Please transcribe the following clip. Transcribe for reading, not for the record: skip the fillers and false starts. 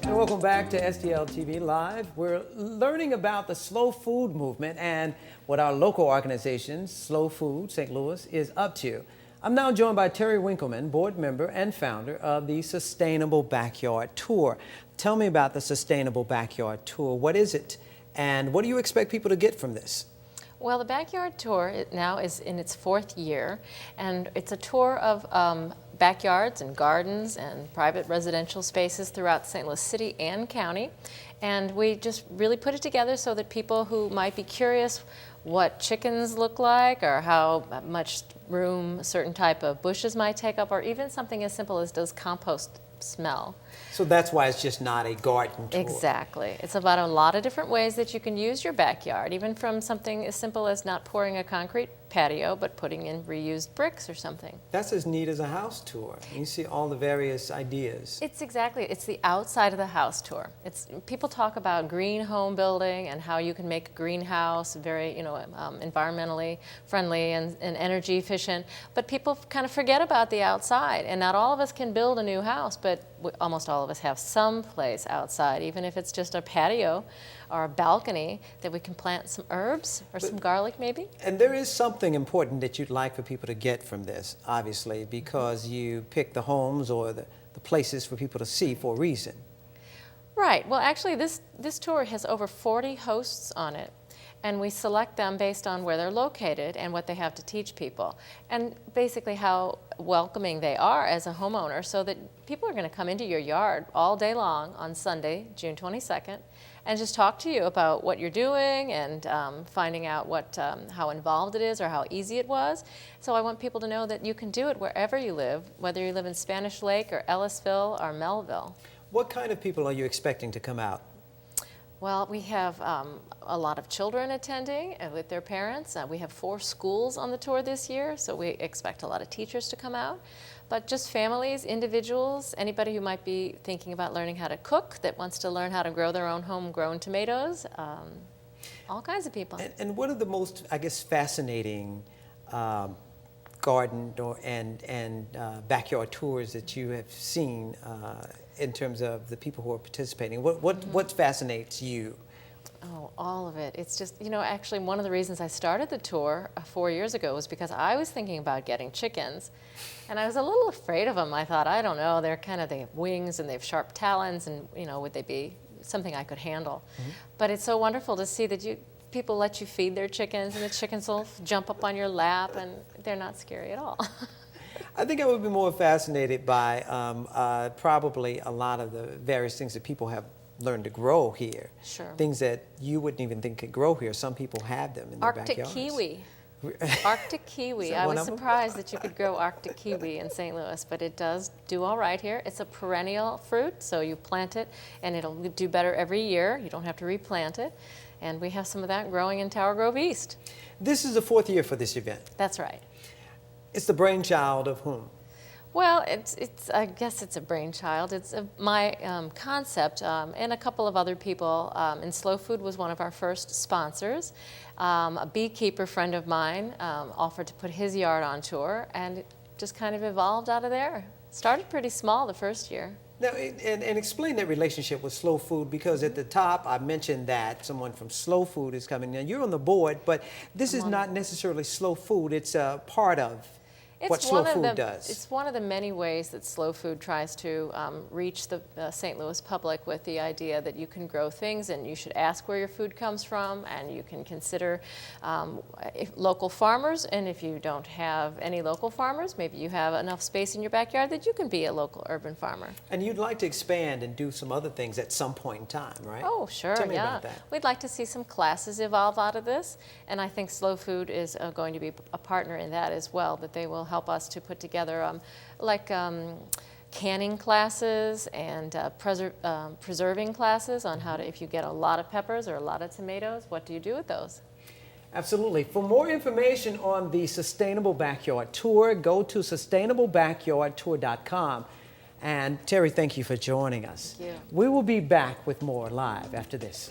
Welcome back to STL TV Live. We're learning about the slow food movement and what our local organization, Slow Food St. Louis, is up to. I'm now joined by Terry Winkleman, board member and founder of the Sustainable Backyard Tour. Tell me about the Sustainable Backyard Tour. What is it, and what do you expect people to get from this? Well, the Backyard Tour now is in its 4th year, and it's a tour of backyards and gardens and private residential spaces throughout St. Louis City and County. And we just really put it together so that people who might be curious what chickens look like, or how much room a certain type of bushes might take up, or even something as simple as does compost smell. So that's why it's just not a garden tour. Exactly. It's about a lot of different ways that you can use your backyard, even from something as simple as not pouring a concrete patio, but putting in reused bricks or something. That's as neat as a house tour. You see all the various ideas. It's the outside of the house tour. People talk about green home building and how you can make a greenhouse very, environmentally friendly and energy efficient, but people kind of forget about the outside. And not all of us can build a new house, but almost all of us have some place outside, even if it's just a patio or a balcony, that we can plant some herbs or some garlic maybe. And there is something important that you'd like for people to get from this, obviously, because you pick the homes or the places for people to see for a reason. Right. Well, actually, this tour has over 40 hosts on it, and we select them based on where they're located and what they have to teach people, and basically how welcoming they are as a homeowner, so that people are going to come into your yard all day long on Sunday, June 22nd, and just talk to you about what you're doing and finding out how involved it is or how easy it was. So I want people to know that you can do it wherever you live, whether you live in Spanish Lake or Ellisville or Melville. What kind of people are you expecting to come out? Well, we have a lot of children attending with their parents. We have 4 schools on the tour this year, so we expect a lot of teachers to come out. But just families, individuals, anybody who might be thinking about learning how to cook, that wants to learn how to grow their own homegrown tomatoes, all kinds of people. And what are the most, I guess, fascinating garden and backyard tours that you have seen in terms of the people who are participating? What fascinates you? Oh, all of it. It's just, actually one of the reasons I started the tour 4 years ago was because I was thinking about getting chickens, and I was a little afraid of them. I thought, I don't know, they have wings and they have sharp talons, and would they be something I could handle? Mm-hmm. But it's so wonderful to see that people let you feed their chickens, and the chickens will jump up on your lap, and they're not scary at all. I think I would be more fascinated by probably a lot of the various things that people have learned to grow here. Sure. Things that you wouldn't even think could grow here. Some people have them in their backyards. Arctic kiwi. Arctic kiwi. I was surprised that you could grow Arctic kiwi in St. Louis, but it does do all right here. It's a perennial fruit, so you plant it and it'll do better every year. You don't have to replant it. And we have some of that growing in Tower Grove East. This is the 4th year for this event. That's right. It's the brainchild of whom? Well, I guess it's a brainchild. It's my concept, and a couple of other people. And Slow Food was one of our first sponsors. A beekeeper friend of mine offered to put his yard on tour, and it just kind of evolved out of there. Started pretty small the first year. Now, and explain that relationship with Slow Food, because at the top I mentioned that someone from Slow Food is coming. Now, you're on the board, but this is not necessarily Slow Food. It's a part of what Slow Food does. It's one of the many ways that Slow Food tries to reach the St. Louis public with the idea that you can grow things, and you should ask where your food comes from, and you can consider local farmers. And if you don't have any local farmers, maybe you have enough space in your backyard that you can be a local urban farmer. And you'd like to expand and do some other things at some point in time, right? Oh, sure. Tell me about that. We'd like to see some classes evolve out of this, and I think Slow Food is going to be a partner in that as well, that they will help us to put together canning classes and preserving classes on how to, if you get a lot of peppers or a lot of tomatoes, what do you do with those? Absolutely. For more information on the Sustainable Backyard Tour, go to sustainablebackyardtour.com. And Terry, thank you for joining us. Thank you. We will be back with more live after this.